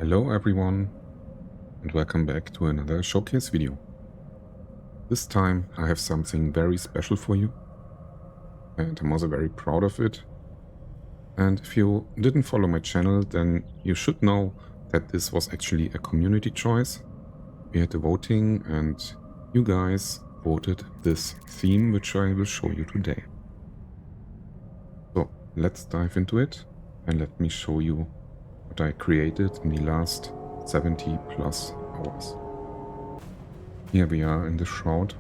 Hello everyone, and welcome back to another showcase video. This time I have something very special for you, and I'm also very proud of it. And if you didn't follow my channel, then you should know that this was actually a community choice. We had the voting and you guys voted this theme, which I will show you today. So let's dive into it and let me show you what I created in the last 70 plus hours. Here we are in the shroud,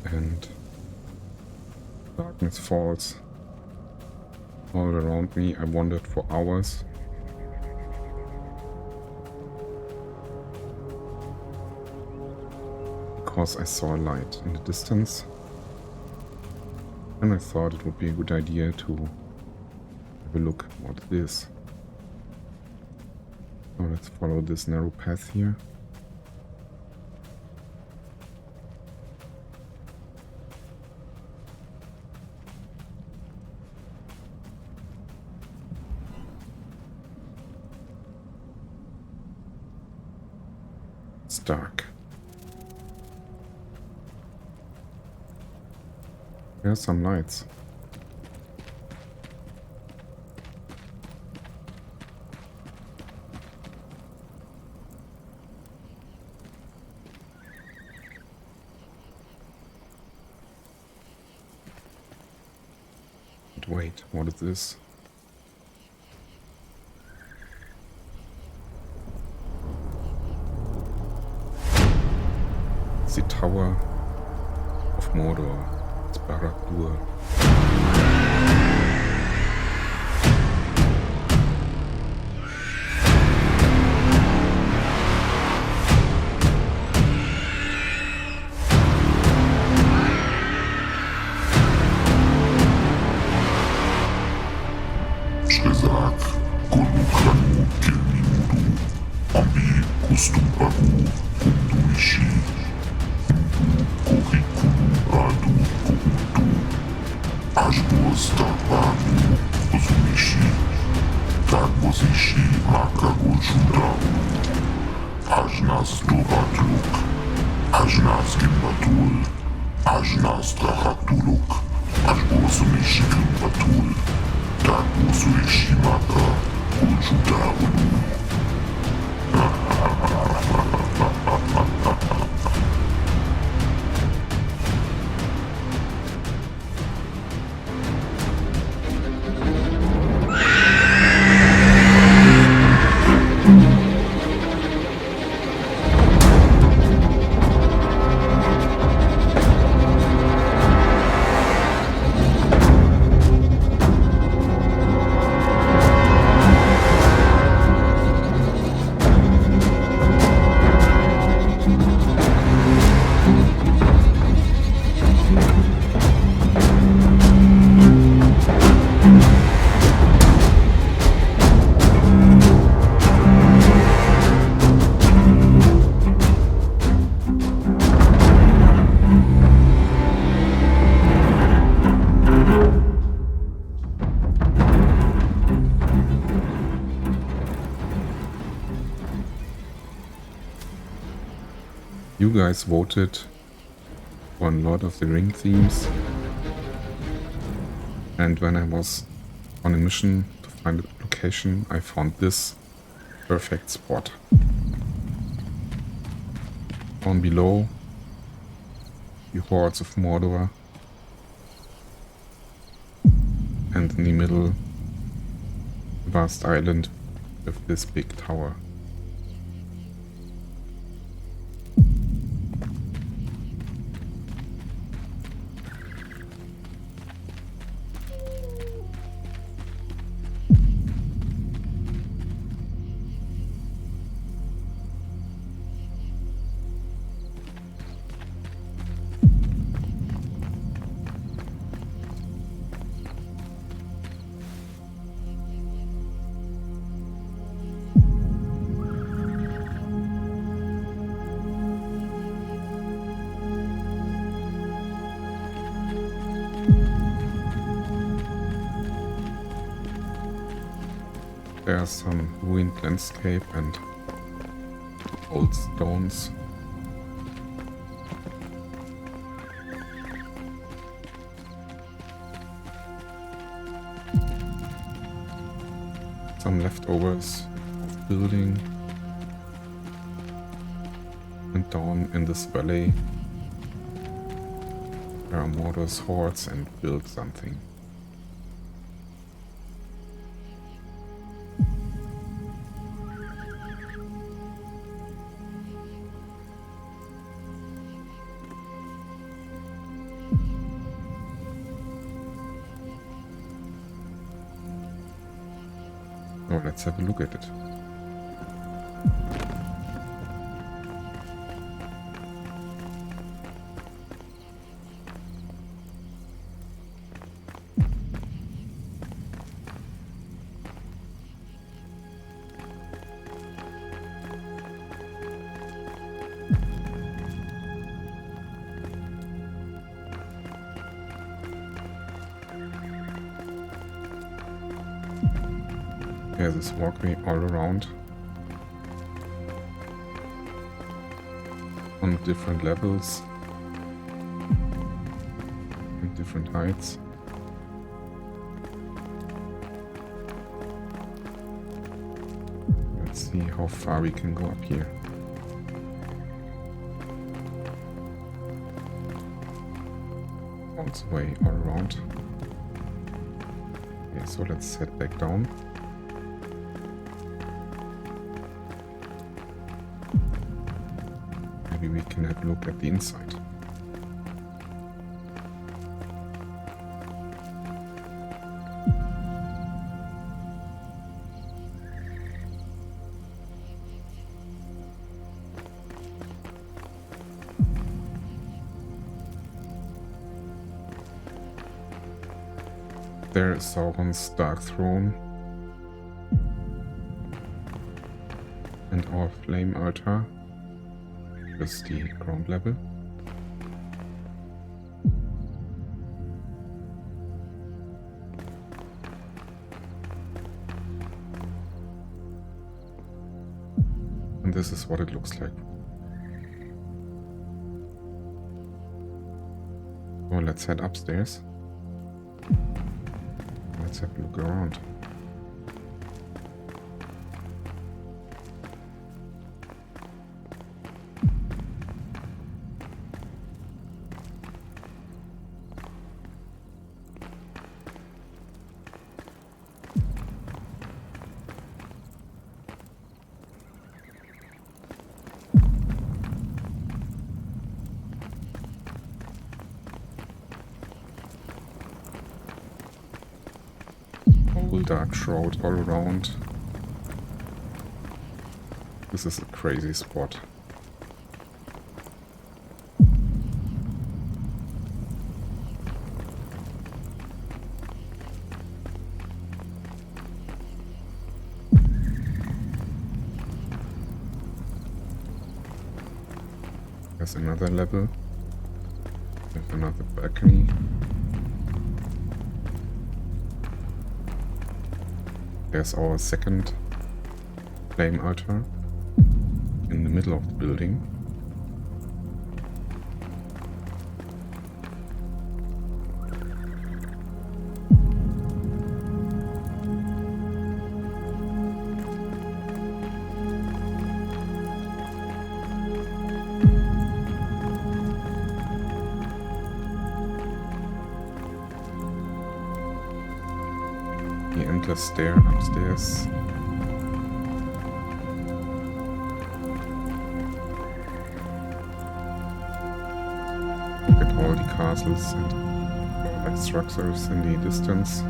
and darkness falls all around me. I wandered for hours. Because I saw a light in the distance, and I thought it would be a good idea to have a look at what it is. So let's follow this narrow path here. It's dark. There are some lights. But wait, what is this? It's the Tower of Mordor. It's Barad Dúr. Shezak, Kolukranu, Kilmimudu, Ami, Kustumpagu, Kunduishi, Kuriku, Radu, Kurutu, Ashbostapanu, Ozumishi, Takbozishi, Makagoshudaru, Ajnas Dovatluk, Ajnas Gimbatul, Ajnas Drahaktuluk, Ashbosumishi Gimbatul, Takbosuishi Maka, Kuljudaru. You guys voted for a lot of the Ring themes, and when I was on a mission to find a location, I found this perfect spot. Down below, the hordes of Mordor, and in the middle, a vast island with this big tower. There's some ruined landscape and old stones. Some leftovers of building. And down in this valley there are Mordor's hordes and build something. Oh, let's have a look at it. There's this walkway all around on different levels and different heights. Let's see how far we can go up here. All the way all around. Okay, so let's head back down. Maybe we can have a look at the inside. There is Sauron's dark throne and our flame altar. Is the ground level. And this is what it looks like. So let's head upstairs. Let's have a look around. Dark shroud all around. This is a crazy spot. There's another level with another balcony. There's our second flame altar in the middle of the building. The endless stair upstairs. Look at all the castles and light structures in the distance.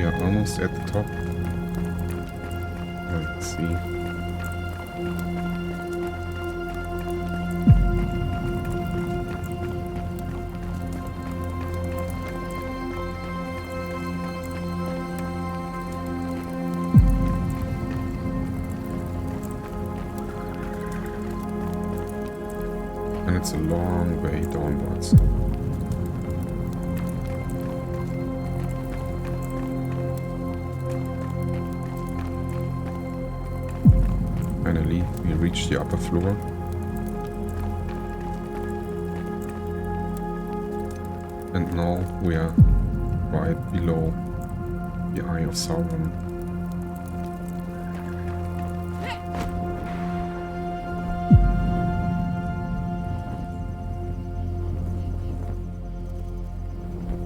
are almost at the top. Let's see. And it's a long way downwards. Finally, we reach the upper floor. And now we are right below the Eye of Sauron.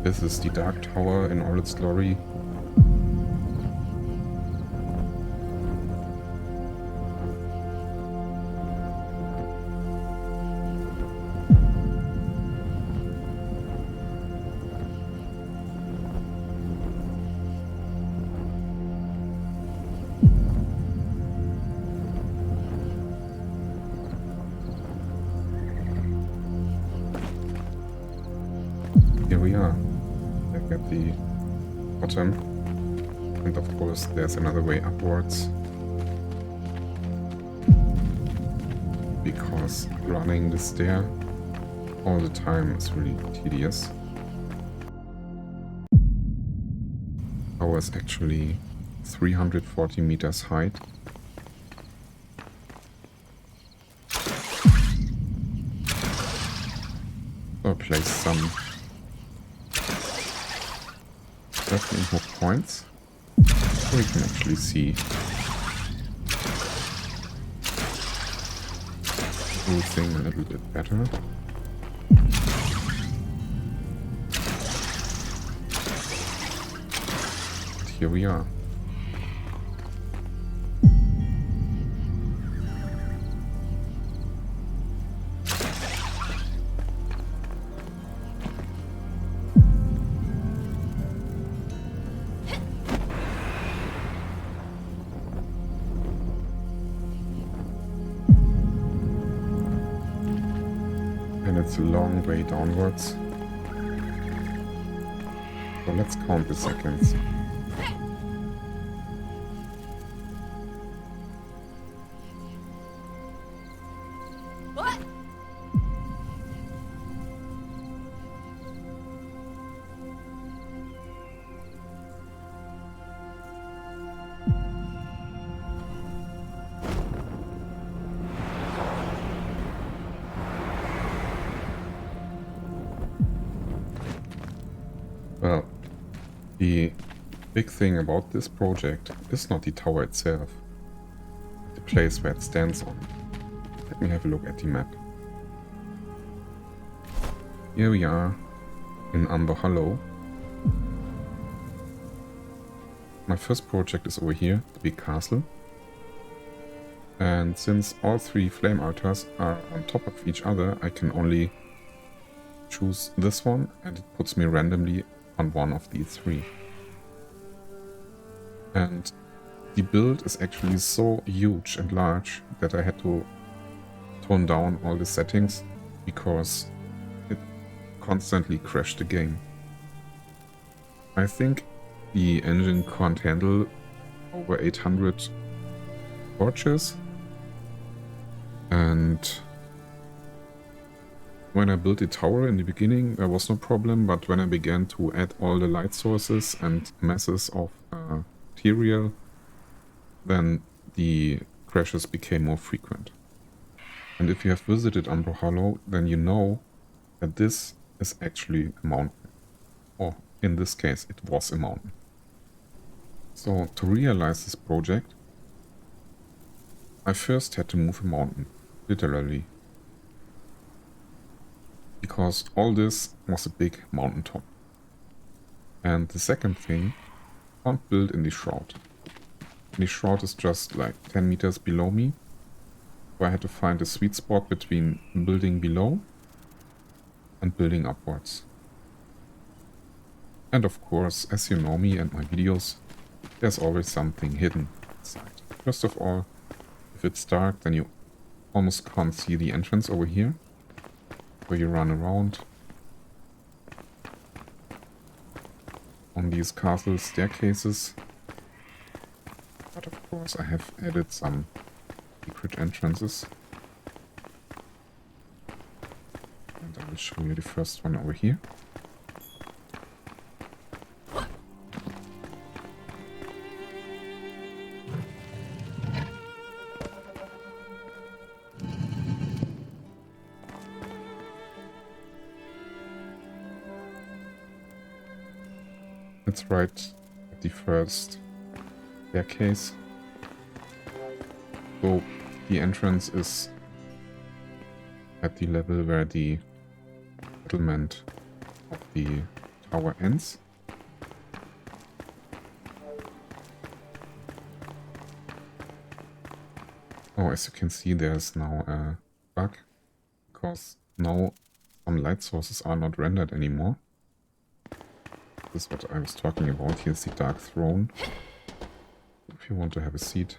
This is the Dark Tower in all its glory. Here we are, back at the bottom, and of course there's another way upwards, because running the stair all the time is really tedious. I was actually 340 meters height. So I placed some grappling hook points, so we can actually see the whole thing a little bit better. And here we are. And it's a long way downwards. So let's count the seconds. What? Well, the big thing about this project is not the tower itself, the place where it stands on. Let me have a look at the map. Here we are in Amber Hollow. My first project is over here, the big castle. And since all three flame altars are on top of each other, I can only choose this one, and it puts me randomly on one of these three. And the build is actually so huge and large that I had to tone down all the settings because it constantly crashed the game. I think the engine can't handle over 800 torches, and when I built the tower in the beginning there was no problem, but when I began to add all the light sources and masses of material, then the crashes became more frequent. And if you have visited Amber Hollow, then you know that this is actually a mountain. Or in this case, it was a mountain. So to realize this project, I first had to move a mountain, literally. Because all this was a big mountaintop. And the second thing, I can't build in the shroud. The shroud is just like 10 meters below me. So I had to find a sweet spot between building below and building upwards. And of course, as you know me and my videos, there's always something hidden inside. First of all, if it's dark, then you almost can't see the entrance over here. So you run around on these castle staircases. But of course I have added some secret entrances. And I will show you the first one over here. It's right at the first staircase. So the entrance is at the level where the settlement of the tower ends. Oh, as you can see, there's now a bug, because now some light sources are not rendered anymore. This is what I was talking about. Here's the Dark Throne. If you want to have a seat,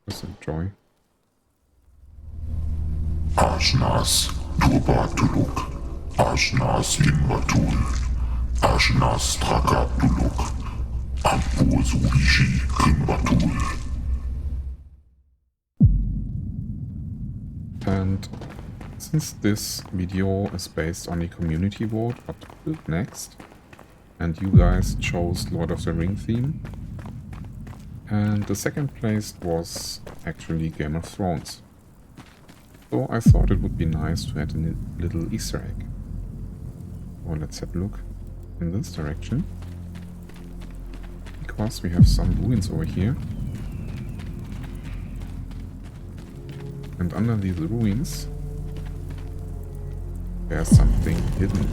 just enjoy. Ashnas Turbatuluk, Ashnas Inmatul, Ashnas Trakatuluk, Ampozurishi Kinmatul. And since this video is based on the community vote, what to build next, and you guys chose Lord of the Ring theme, and the second place was actually Game of Thrones. So I thought it would be nice to add a little Easter egg. So let's have a look in this direction, because we have some ruins over here. And under these ruins, there's something hidden.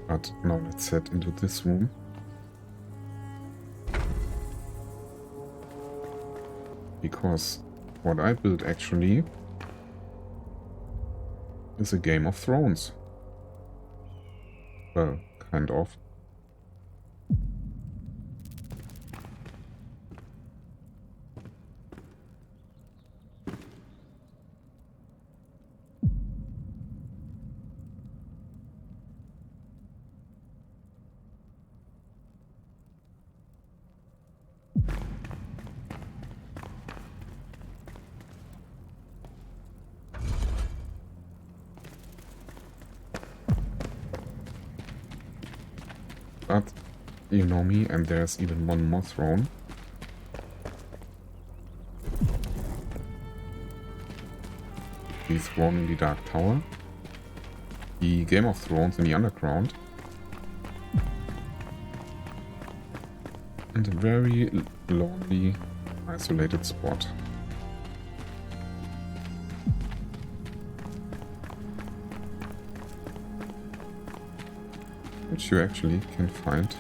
But now let's head into this room. Because what I built actually is a Game of Thrones. Well, kind of. But you know me, and there's even one more throne. The throne in the Dark Tower. The Game of Thrones in the underground. And a very lonely, isolated spot. Which you actually can find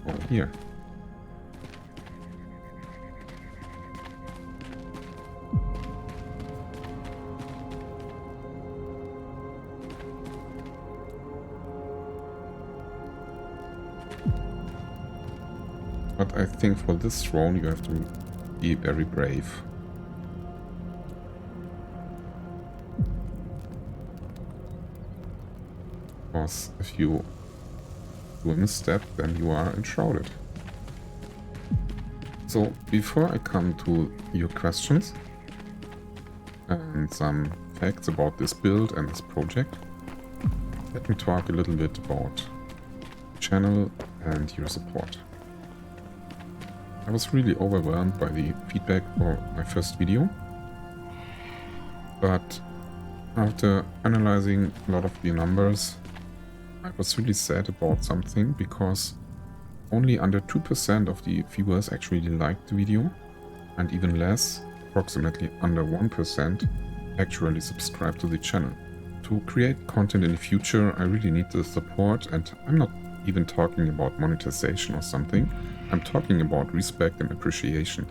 over here. But I think for this throne you have to be very brave. Because if you do a misstep, then you are enshrouded. So before I come to your questions and some facts about this build and this project, let me talk a little bit about the channel and your support. I was really overwhelmed by the feedback for my first video, but after analyzing a lot of the numbers, I was really sad about something, because only under 2% of the viewers actually liked the video, and even less, approximately under 1%, actually subscribed to the channel. To create content in the future, I really need the support, and I'm not even talking about monetization or something. I'm talking about respect and appreciation.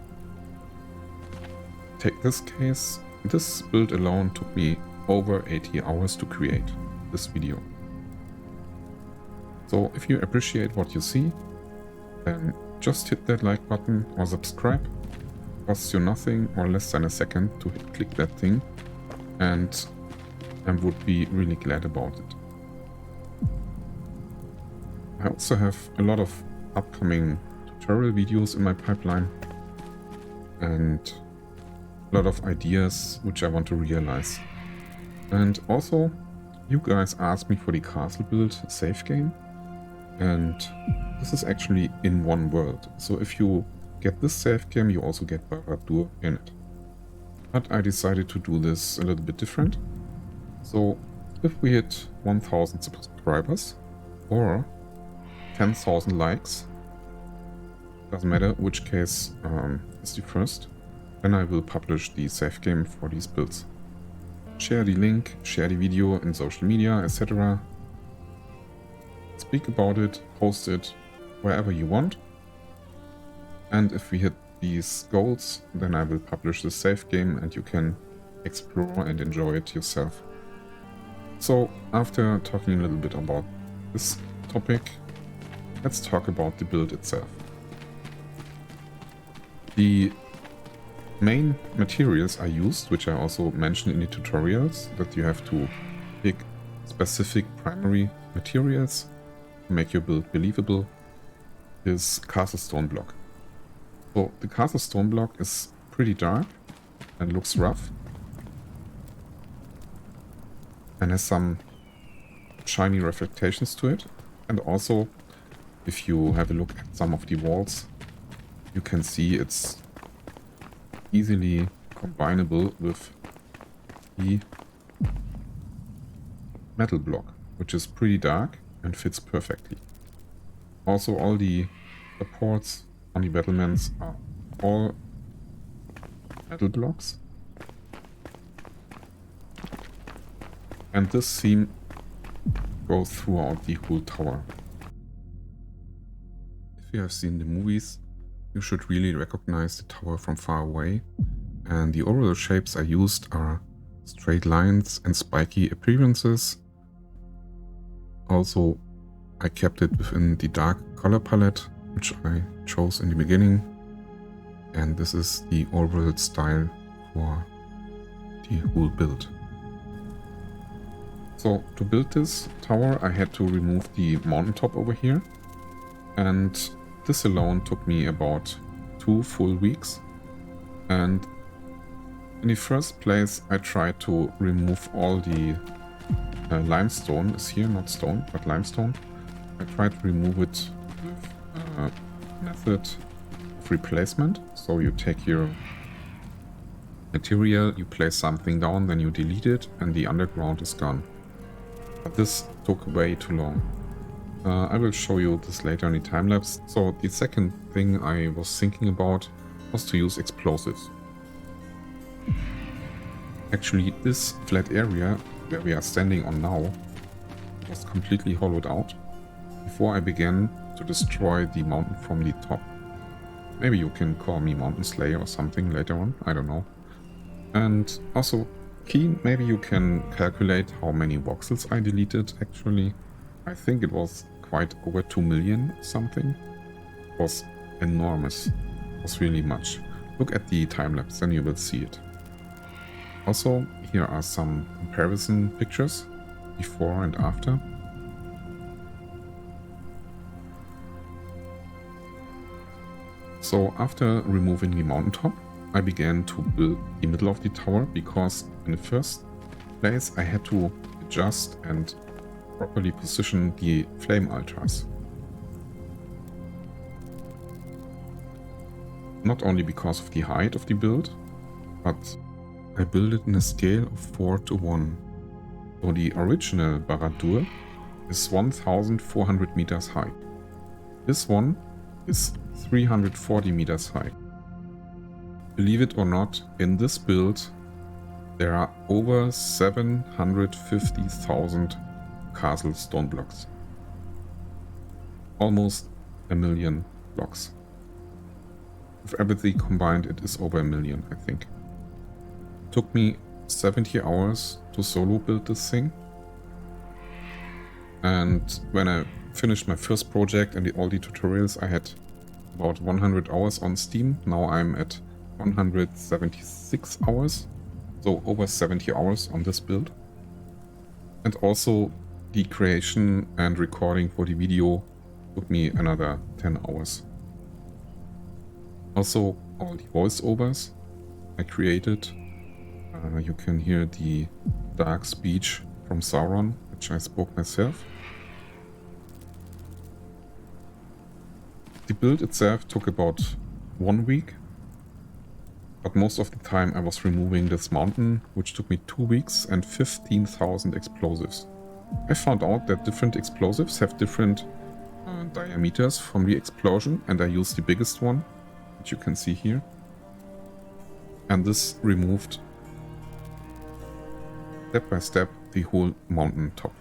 Take this case. This build alone took me over 80 hours to create this video. So if you appreciate what you see, then just hit that like button or subscribe. It costs you nothing or less than a second to click that thing, and I would be really glad about it. I also have a lot of upcoming tutorial videos in my pipeline and a lot of ideas which I want to realize. And also, you guys asked me for the castle build save game, and this is actually in one world. So if you get this save game, you also get Barad Dúr in it. But I decided to do this a little bit different. So if we hit 1000 subscribers or 10,000 likes, doesn't matter which case is the first, then I will publish the save game for these builds. Share the link, share the video in social media, etc. Speak about it, post it wherever you want. And if we hit these goals, then I will publish the save game and you can explore and enjoy it yourself. So after talking a little bit about this topic, let's talk about the build itself. The main materials I used, which I also mentioned in the tutorials, that you have to pick specific primary materials to make your build believable, is castle stone block. So the castle stone block is pretty dark and looks rough and has some shiny reflections to it. And also, if you have a look at some of the walls, you can see it's easily combinable with the metal block, which is pretty dark and fits perfectly. Also, all the supports on the battlements are all metal blocks. And this theme goes throughout the whole tower. If you have seen the movies, you should really recognize the tower from far away. And the overall shapes I used are straight lines and spiky appearances. Also, I kept it within the dark color palette, which I chose in the beginning. And this is the overall style for the whole build. So to build this tower, I had to remove the mountaintop over here. And this alone took me about 2 full weeks. And in the first place, I tried to remove all the limestone. Is here not stone, but limestone. I tried to remove it with a method of replacement. So you take your material, you place something down, then you delete it, and the underground is gone. But this took way too long. I will show you this later in the time-lapse. So the second thing I was thinking about was to use explosives. Actually, this flat area where we are standing on now was completely hollowed out before I began to destroy the mountain from the top. Maybe you can call me Mountain Slayer or something later on, I don't know. And also, Keen, maybe you can calculate how many voxels I deleted actually. I think it was quite over 2 million something. It was enormous. It was really much. Look at the time-lapse, then you will see it. Also, here are some comparison pictures, before and after. So after removing the mountaintop, I began to build the middle of the tower, because in the first place I had to adjust and properly position the flame altars. Not only because of the height of the build, but I built it in a scale of 4:1. So the original Barad Dúr is 1400 meters high. This one is 340 meters high. Believe it or not, in this build There are over 750,000 castle stone blocks. Almost 1,000,000 blocks. With everything combined, it is over 1,000,000, I think. Took me 70 hours to solo build this thing. And when I finished my first project and all the tutorials, I had about 100 hours on Steam. Now I'm at 176 hours. So over 70 hours on this build. And also the creation and recording for the video took me another 10 hours. Also all the voiceovers I created. You can hear the dark speech from Sauron, which I spoke myself. The build itself took about 1 week. But most of the time I was removing this mountain, which took me 2 weeks and 15,000 explosives. I found out that different explosives have different diameters from the explosion, and I used the biggest one, which you can see here. And this removed step by step the whole mountain top.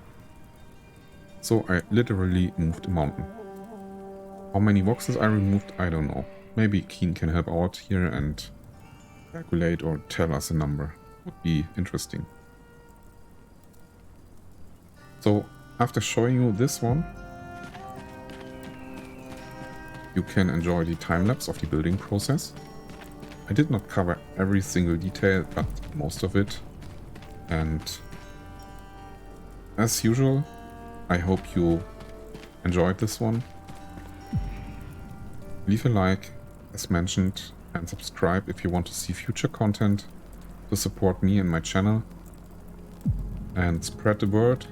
So I literally moved a mountain. How many boxes I removed, I don't know. Maybe Keen can help out here and calculate or tell us a number. Would be interesting. So after showing you this one, you can enjoy the time lapse of the building process. I did not cover every single detail, but most of it. And as usual, I hope you enjoyed this one. Leave a like, as mentioned, and subscribe if you want to see future content to support me and my channel. And spread the word,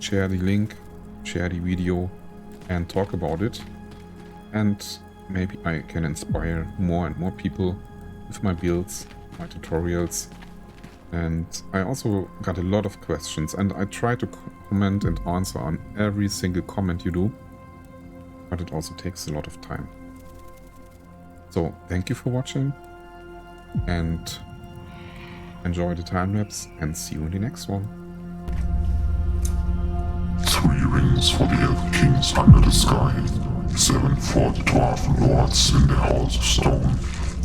share the link, share the video, and talk about it. And maybe I can inspire more and more people with my builds, my tutorials. And I also got a lot of questions, and I try to comment and answer on every single comment you do, but it also takes a lot of time. So thank you for watching, and enjoy the time lapse, and see you in the next one. 3 rings for the elf kings under the sky, 7 for the dwarf lords in the halls of stone,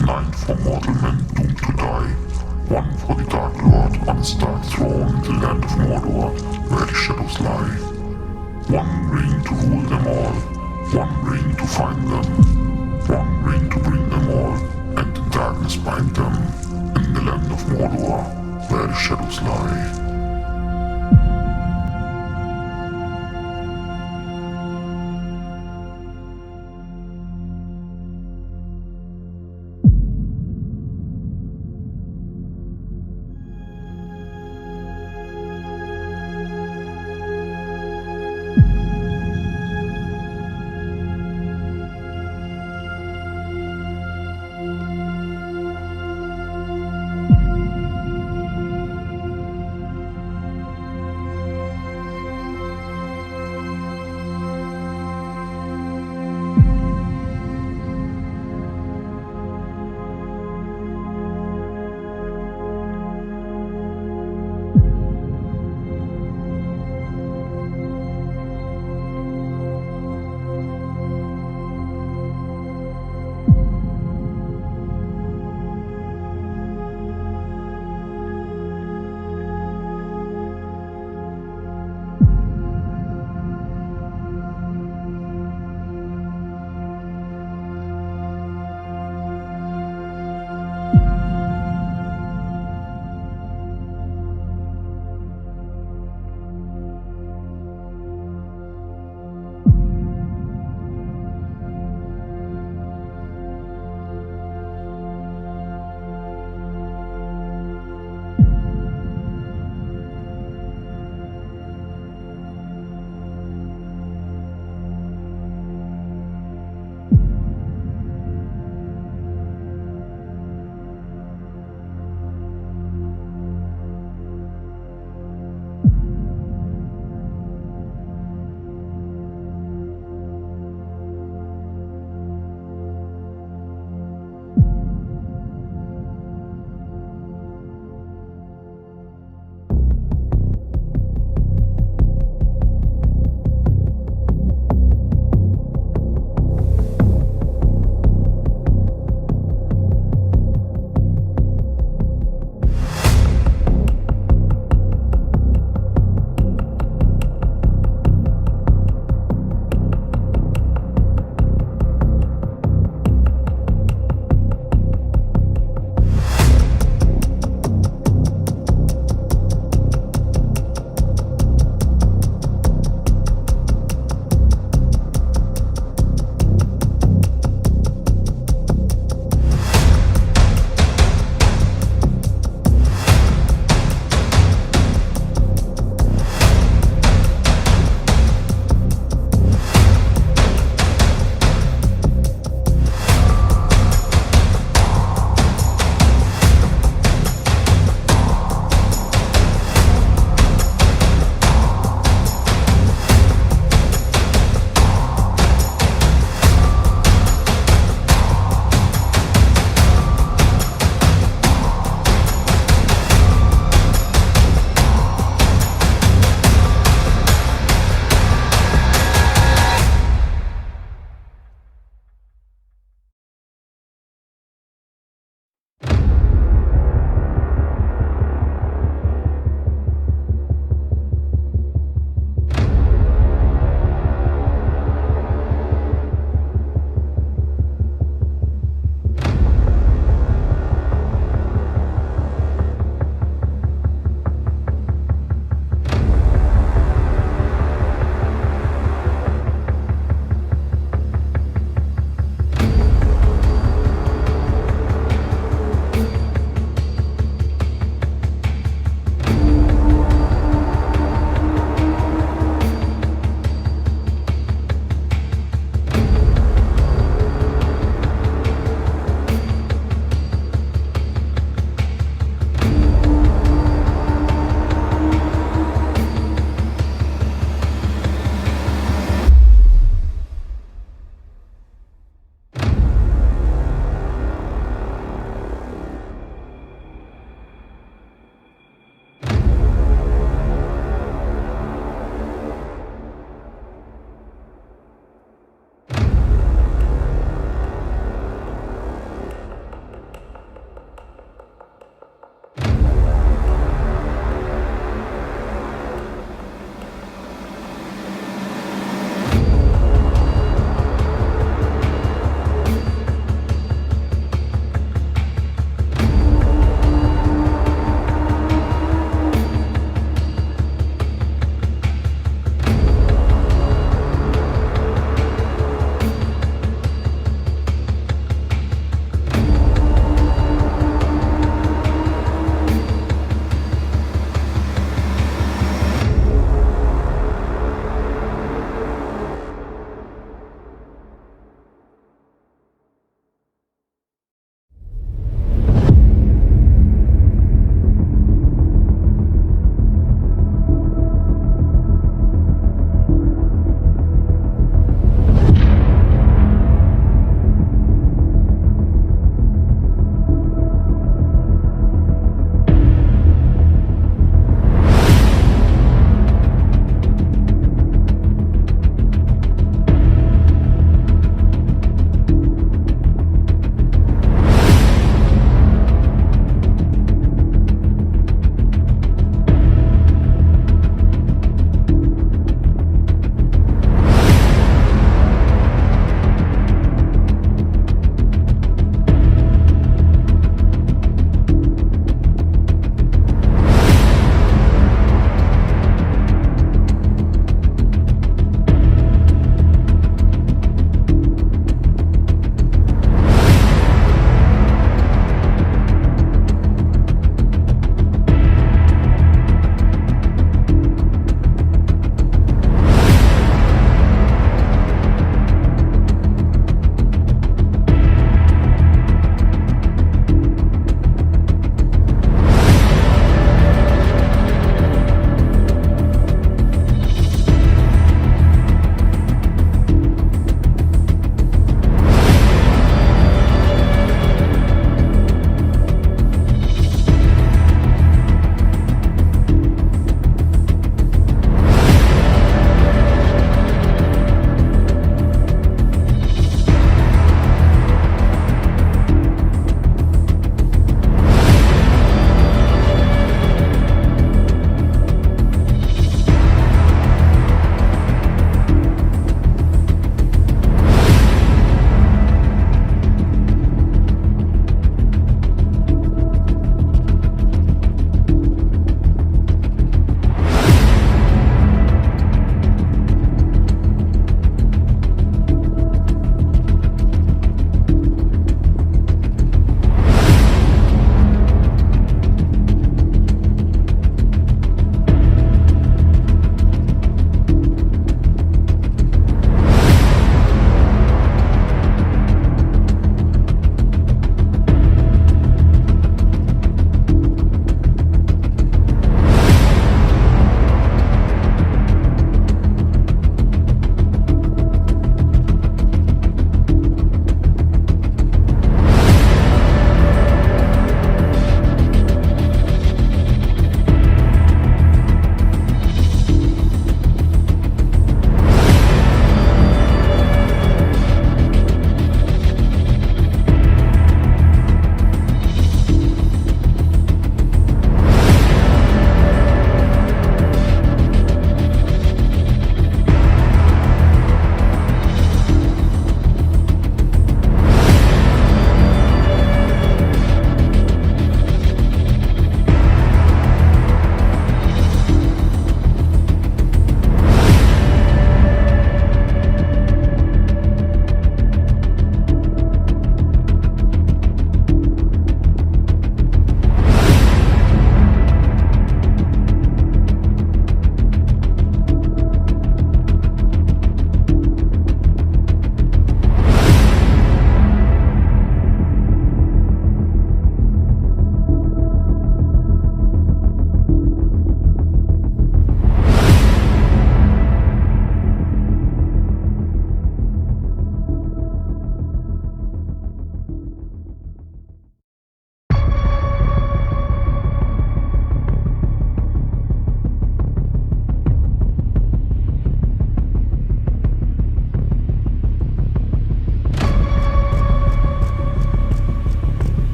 9 for mortal men doomed to die, 1 for the dark lord on his dark throne in the land of Mordor, where the shadows lie. 1 ring to rule them all, 1 ring to find them, 1 ring to bring them all, and in darkness bind them, in the land of Mordor, where the shadows lie.